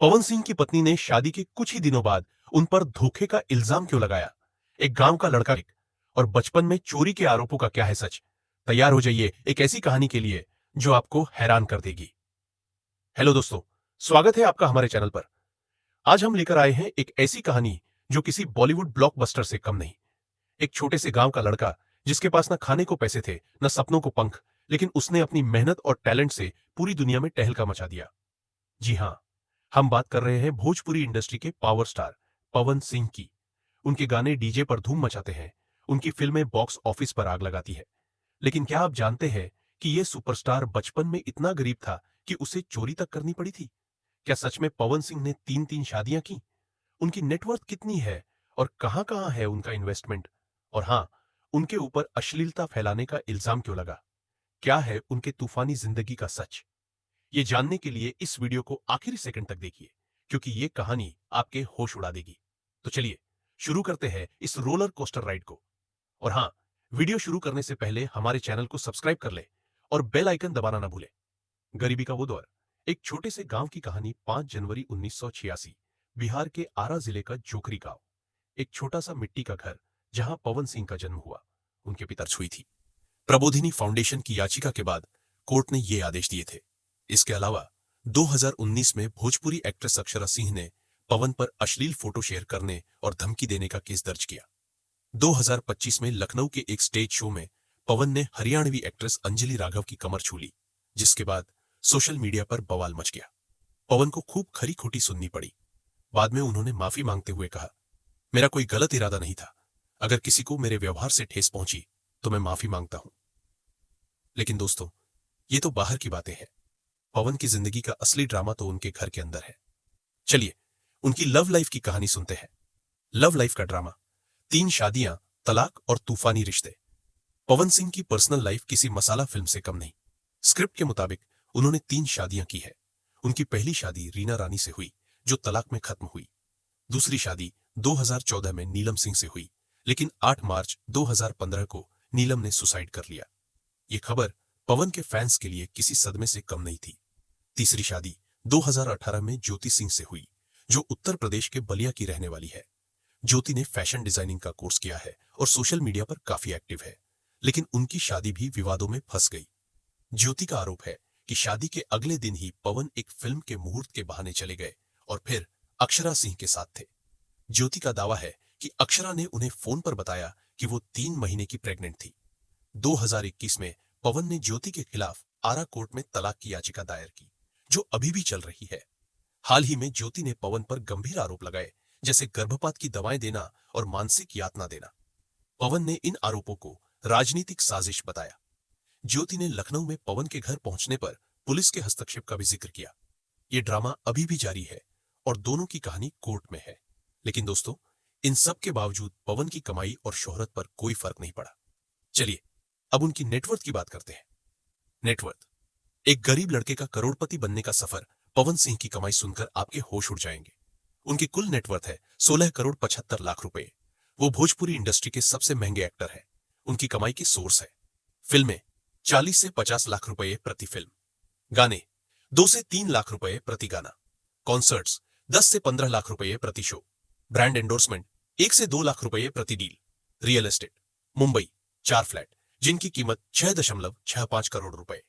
पवन सिंह की पत्नी ने शादी के कुछ ही दिनों बाद उन पर धोखे का इल्जाम क्यों लगाया? एक गांव का लड़का और बचपन में चोरी के आरोपों का क्या है सच? तैयार हो जाइए एक ऐसी कहानी के लिए जो आपको हैरान कर देगी। हेलो दोस्तों, स्वागत है आपका हमारे चैनल पर। आज हम लेकर आए हैं एक ऐसी कहानी जो किसी बॉलीवुड ब्लॉकबस्टर से कम नहीं। एक छोटे से गांव का लड़का जिसके पास न खाने को पैसे थे न सपनों को पंख, लेकिन उसने अपनी मेहनत और टैलेंट से पूरी दुनिया में टहलका मचा दिया। जी हां, हम बात कर रहे हैं भोजपुरी इंडस्ट्री के पावर स्टार पवन सिंह की। उनके गाने डीजे पर धूम मचाते हैं, उनकी फिल्में बॉक्स ऑफिस पर आग लगाती है। लेकिन क्या आप जानते हैं कि यह सुपरस्टार बचपन में इतना गरीब था कि उसे चोरी तक करनी पड़ी थी? क्या सच में पवन सिंह ने तीन तीन शादियां की? उनकी नेटवर्थ कितनी है और कहां कहां है उनका इन्वेस्टमेंट? और हां, उनके ऊपर अश्लीलता फैलाने का इल्जाम क्यों लगा? क्या है उनके तूफानी जिंदगी का सच? ये जानने के लिए इस वीडियो को आखिरी सेकंड तक देखिए, क्योंकि ये कहानी आपके होश उड़ा देगी। तो चलिए शुरू करते हैं इस रोलर कोस्टर राइड को। और हां, वीडियो शुरू करने से पहले हमारे चैनल को सब्सक्राइब कर ले और बेल आइकन दबाना ना भूले। गरीबी का वो दौर। एक छोटे से गांव की कहानी। 5 जनवरी 1986, बिहार के आरा जिले का जोकरी गांव। एक छोटा सा मिट्टी का घर जहां पवन सिंह का जन्म हुआ, उनके पिता हुई थी। प्रबोधिनी फाउंडेशन की याचिका के बाद कोर्ट ने ये आदेश दिए थे। इसके अलावा 2019 में भोजपुरी एक्ट्रेस अक्षरा सिंह ने पवन पर अश्लील फोटो शेयर करने और धमकी देने का केस दर्ज किया। 2025 में लखनऊ के एक स्टेज शो में पवन ने हरियाणवी एक्ट्रेस अंजलि राघव की कमर छू ली, जिसके बाद सोशल मीडिया पर बवाल मच गया। पवन को खूब खरी खोटी सुननी पड़ी। बाद में उन्होंने माफी मांगते हुए कहा, मेरा कोई गलत इरादा नहीं था। अगर किसी को मेरे व्यवहार से ठेस पहुंची तो मैं माफी मांगता हूं। लेकिन दोस्तों, ये तो बाहर की बातें हैं। पवन की जिंदगी का असली ड्रामा तो उनके घर के अंदर है। चलिए उनकी लव लाइफ की कहानी सुनते हैं। लव लाइफ का ड्रामा। 3 शादियां, तलाक और तूफानी रिश्ते। पवन सिंह की पर्सनल लाइफ किसी मसाला फिल्म से कम नहीं। स्क्रिप्ट के मुताबिक उन्होंने 3 शादियां की है। उनकी पहली शादी रीना रानी से हुई, जो तलाक में खत्म हुई। दूसरी शादी 2014 में नीलम सिंह से हुई, लेकिन 8 मार्च 2015 को नीलम ने सुसाइड कर लिया। ये खबर पवन के फैंस के लिए किसी सदमे से कम नहीं थी। तीसरी शादी 2018 में ज्योति सिंह से हुई, जो उत्तर प्रदेश के बलिया की रहने वाली है। ज्योति ने फैशन डिजाइनिंग का कोर्स किया है और सोशल मीडिया पर काफी एक्टिव है, लेकिन उनकी शादी भी विवादों में फंस गई। ज्योति का आरोप है कि शादी के अगले दिन ही पवन एक फिल्म के मुहूर्त के बहाने चले गए और फिर अक्षरा सिंह के साथ थे। ज्योति का दावा है कि अक्षरा ने उन्हें फोन पर बताया कि वो 3 महीने की प्रेग्नेंट थी। 2021 में पवन ने ज्योति के खिलाफ आरा कोर्ट में तलाक की याचिका दायर की, जो अभी भी चल रही है। हाल ही में ज्योति ने पवन पर गंभीर आरोप लगाए, जैसे गर्भपात की दवाएं देना और मानसिक यातना देना। पवन ने इन आरोपों को राजनीतिक साजिश बताया। ज्योति ने लखनऊ में पवन के घर पहुंचने पर पुलिस के हस्तक्षेप का भी जिक्र किया। ये ड्रामा अभी भी जारी है और दोनों की कहानी कोर्ट में है। लेकिन दोस्तों, इन सब के बावजूद पवन की कमाई और शोहरत पर कोई फर्क नहीं पड़ा। चलिए अब उनकी नेटवर्थ की बात करते हैं। नेटवर्थ। एक गरीब लड़के का करोड़पति बनने का सफर। पवन सिंह की कमाई सुनकर आपके होश उड़ जाएंगे। उनकी कुल नेटवर्थ है 16 करोड़ 75 लाख रुपए। वो भोजपुरी इंडस्ट्री के सबसे महंगे एक्टर हैं। उनकी कमाई की सोर्स है फिल्में 40 से 50 लाख रुपए प्रति फिल्म, गाने 2 से 3 लाख रुपए प्रति गाना, कॉन्सर्ट्स 10 से 15 लाख रुपए प्रति शो, ब्रांड एंडोर्समेंट 1 से 2 लाख रुपए प्रति deal, real estate, Mumbai 4 flat जिनकी कीमत 6.65 करोड़ रुपए,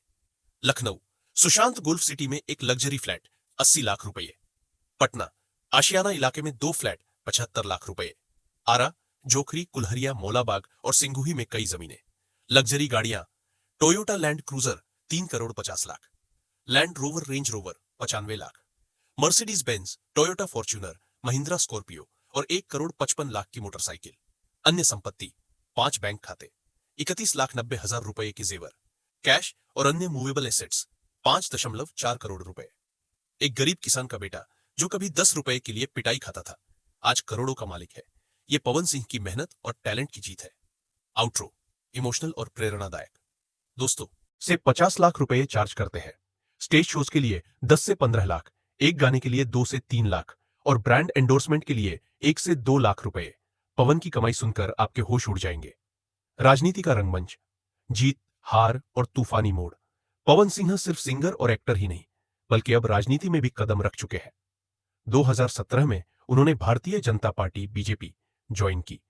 लखनऊ सुशांत गोल्फ सिटी में एक लग्जरी फ्लैट 80 लाख रुपए, पटना आशियाना इलाके में 2 फ्लैट 75 लाख रुपए, आरा, जोखरी, कुल्हरिया, मौलाबाग और सिंघुही में कई जमीनें, लग्जरी गाड़ियां Toyota land cruiser 3 crore 50 lakh, land rover range rover 95 lakh, Mercedes Benz, Toyota Fortuner, Mahindra Scorpio और 1 करोड़ 55 लाख की मोटरसाइकिल। अन्य संपत्ति 5 बैंक खाते, 31,90,000 रुपए के जेवर, कैश और अन्य मूवेबल एसेट्स 5.4 करोड़ रुपए। एक गरीब किसान का बेटा जो कभी 10 रुपए के लिए पिटाई खाता था, आज करोड़ों का मालिक है। ये पवन सिंह की मेहनत और टैलेंट की जीत है। आउट्रो, इमोशनल और प्रेरणादायक। दोस्तों, से 50 लाख रुपए चार्ज करते हैं। स्टेज शोज के लिए 10 से 15 लाख, एक गाने के लिए 2 से 3 लाख और ब्रांड एंडोर्समेंट के लिए 1 से 2 लाख रुपए। पवन की कमाई सुनकर आपके होश उड़ जाएंगे। राजनीति का रंगमंच, जीत, हार और तूफानी मोड़। पवन सिंह सिर्फ सिंगर और एक्टर ही नहीं, बल्कि अब राजनीति में भी कदम रख चुके हैं। 2017 में उन्होंने Bharatiya Janata party BJP join की,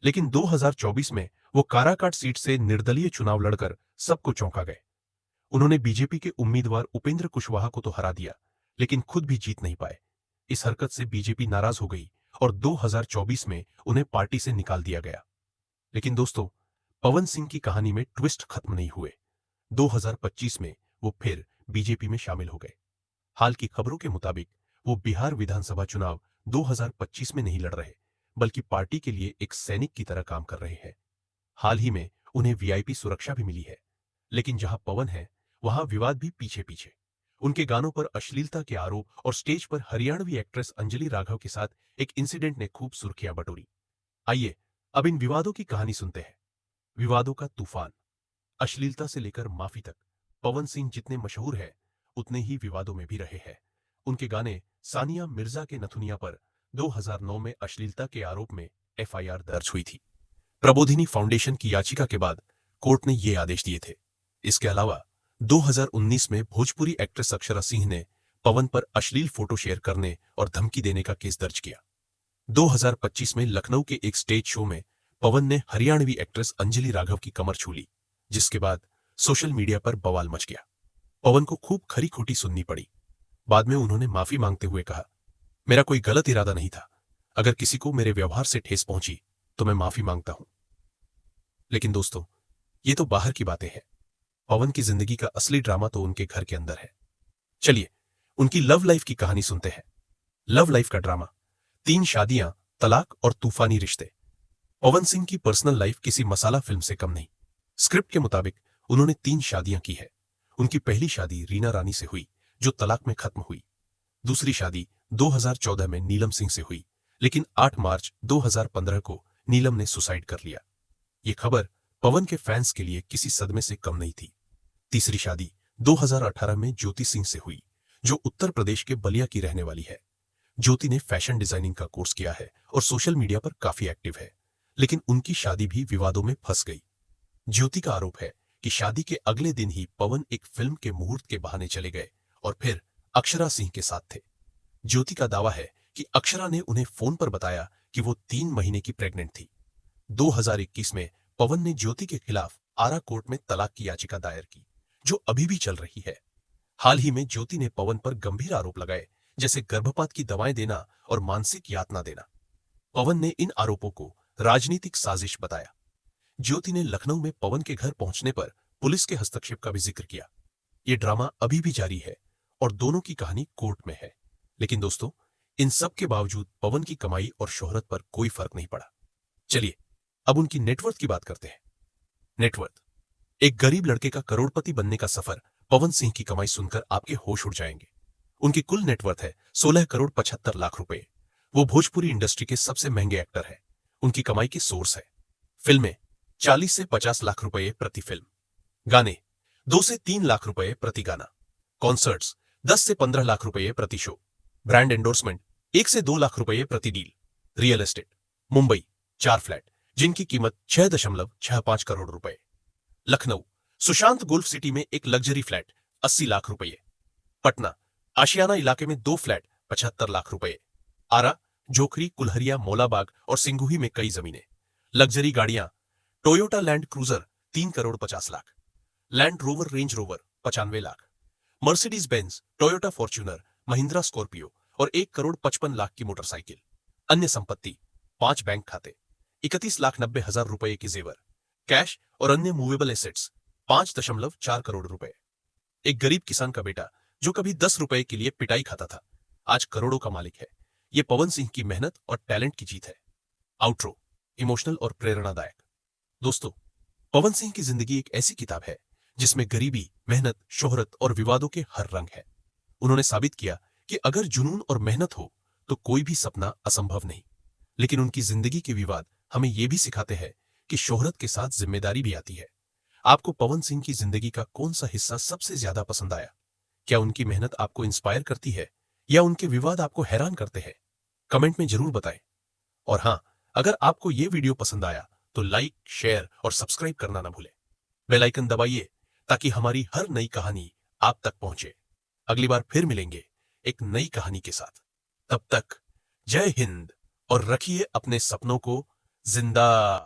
लेकिन 2024 में वो काराकाट सीट से निर्दलीय चुनाव लड़कर सबको चौंका गए। उन्होंने बीजेपी के उम्मीदवार उपेंद्र कुशवाहा को तो हरा दिया, लेकिन खुद भी जीत नहीं पाए। इस हरकत से बीजेपी नाराज हो गई और 2024 में उन्हें पार्टी से निकाल दिया गया। लेकिन दोस्तों, पवन सिंह की कहानी में ट्विस्ट खत्म नहीं हुए। 2025 में वो फिर बीजेपी में शामिल हो गए। हाल की खबरों के मुताबिक वो बिहार विधानसभा चुनाव 2025 में नहीं लड़ रहे, बल्कि पार्टी के लिए एक सैनिक की तरह काम कर रहे हैं। हाल ही में उन्हें वीआईपी सुरक्षा भी मिली है। लेकिन जहां पवन है, वहां विवाद भी पीछे पीछे। उनके गानों पर अश्लीलता के आरोप और स्टेज पर हरियाणवी एक्ट्रेस अंजलि राघव के साथ एक इंसिडेंट ने खूब सुर्खियां बटोरी। आइए अब इन विवादों की कहानी सुनते हैं। विवादों का तूफान, अश्लीलता से लेकर माफी तक। पवन सिंह जितने मशहूर है, उतने ही विवादों में भी रहे हैं। उनके गाने सानिया मिर्जा के नथुनिया पर 2009 में अश्लीलता के आरोप में एफआईआर दर्ज हुई थी। प्रबोधिनी फाउंडेशन की याचिका के बाद कोर्ट ने ये आदेश दिए थे। इसके अलावा 2019 में भोजपुरी एक्ट्रेस अक्षरा सिंह ने पवन पर अश्लील फोटो शेयर करने और धमकी देने का केस दर्ज किया। 2025 में लखनऊ के एक स्टेज शो में पवन ने हरियाणवी एक्ट्रेस अंजलि राघव की कमर छू ली, जिसके बाद सोशल मीडिया पर बवाल मच गया। पवन को खूब खरी खोटी सुननी पड़ी। बाद में उन्होंने माफी मांगते हुए कहा, मेरा कोई गलत इरादा नहीं था। अगर किसी को मेरे व्यवहार से ठेस पहुंची तो मैं माफी मांगता हूं। लेकिन दोस्तों, ये तो बाहर की बातें हैं। पवन की जिंदगी का असली ड्रामा तो उनके घर के अंदर है। चलिए उनकी लव लाइफ की कहानी सुनते हैं। लव लाइफ का ड्रामा, 3 शादियां, तलाक और तूफानी रिश्ते। पवन सिंह की पर्सनल लाइफ किसी मसाला फिल्म से कम नहीं। स्क्रिप्ट के मुताबिक उन्होंने 3 शादियां की है। उनकी पहली शादी रीना रानी से हुई, जो तलाक में खत्म हुई। दूसरी शादी 2014 में नीलम सिंह से हुई, लेकिन 8 मार्च 2015 को नीलम ने सुसाइड कर लिया। ये खबर पवन के फैंस के लिए किसी सदमे से कम नहीं थी। तीसरी शादी 2018 में ज्योति सिंह से हुई, जो उत्तर प्रदेश के बलिया की रहने वाली है। ज्योति ने फैशन डिजाइनिंग का कोर्स किया है और सोशल मीडिया पर काफी एक्टिव है, लेकिन उनकी शादी भी विवादों में फंस गई। ज्योति का आरोप है कि शादी के अगले दिन ही पवन एक फिल्म के मुहूर्त के बहाने चले गए और फिर अक्षरा सिंह के साथ थे। ज्योति का दावा है कि अक्षरा ने उन्हें फोन पर बताया कि वो 3 महीने की प्रेग्नेंट थी। 2021 में पवन ने ज्योति के खिलाफ आरा कोर्ट में तलाक की याचिका दायर की, जो अभी भी चल रही है। हाल ही में ज्योति ने पवन पर गंभीर आरोप लगाए, जैसे गर्भपात की दवाएं देना और मानसिक यातना देना। पवन ने इन आरोपों को राजनीतिक साजिश बताया। ज्योति ने लखनऊ में पवन के घर पहुंचने पर पुलिस के हस्तक्षेप का भी जिक्र किया। ये ड्रामा अभी भी जारी है और दोनों की कहानी कोर्ट में है। लेकिन दोस्तों, इन सब के बावजूद पवन की कमाई और शोहरत पर कोई फर्क नहीं पड़ा। चलिए अब उनकी नेटवर्थ की बात करते हैं। नेटवर्थ, एक गरीब लड़के का करोड़पति बनने का सफर पवन सिंह की कमाई सुनकर आपके होश उड़ जाएंगे। उनकी कुल नेटवर्थ है 16 करोड़ 75 लाख रुपए। वो भोजपुरी इंडस्ट्री के सबसे महंगे एक्टर हैं। उनकी कमाई के सोर्स है फिल्में 40 से 50 लाख रुपए प्रति फिल्म, गाने 2 से 3 लाख रुपए प्रति गाना, कॉन्सर्ट्स 10 से 15 लाख रुपए प्रति शो, ब्रांड एंडोर्समेंट 1 से 2 लाख रुपए प्रति deal, real estate, Mumbai 4 flat जिनकी कीमत 6.65 करोड़ रुपए, लखनऊ सुशांत गोल्फ सिटी में एक लग्जरी फ्लैट 80 लाख रुपए, पटना आशियाना इलाके में 2 फ्लैट 75 लाख रुपए, आरा जोखरी कुल्हरिया मौलाबाग और सिंघुही में कई जमीनें, लग्जरी गाड़ियां Toyota land cruiser 3 crore 50 lakh, land rover range rover 95 lakh, Mercedes Benz, Toyota Fortuner, Mahindra Scorpio और 1 करोड़ 55 लाख की मोटरसाइकिल। अन्य संपत्ति 5 बैंक खाते, 31,90,000 रुपए के जेवर, कैश और अन्य मूवेबल एसेट्स 5.4 करोड़ रुपए। एक गरीब किसान का बेटा जो कभी 10 रुपए के लिए पिटाई खाता था, आज करोड़ों का मालिक है। ये पवन सिंह की मेहनत और टैलेंट की जीत है। आउट्रो, इमोशनल और प्रेरणादायक। दोस्तों, पवन सिंह की जिंदगी एक ऐसी किताब है जिसमें गरीबी, मेहनत, शोहरत और विवादों के हर रंग है। उन्होंने साबित किया कि अगर जुनून और मेहनत हो तो कोई भी सपना असंभव नहीं। लेकिन उनकी जिंदगी के विवाद हमें यह भी सिखाते हैं कि शोहरत के साथ जिम्मेदारी भी आती है। आपको पवन सिंह की जिंदगी का कौन सा हिस्सा सबसे ज्यादा पसंद आया? क्या उनकी मेहनत आपको इंस्पायर करती है या उनके विवाद आपको हैरान करते हैं? कमेंट में जरूर बताएं। और हां, अगर आपको यह वीडियो पसंद आया तो लाइक, शेयर और सब्सक्राइब करना ना भूलें। बेल आइकन दबाइए ताकि हमारी हर नई कहानी आप तक पहुंचे। अगली बार फिर मिलेंगे एक नई कहानी के साथ। तब तक जय हिंद और रखिए अपने सपनों को जिंदा।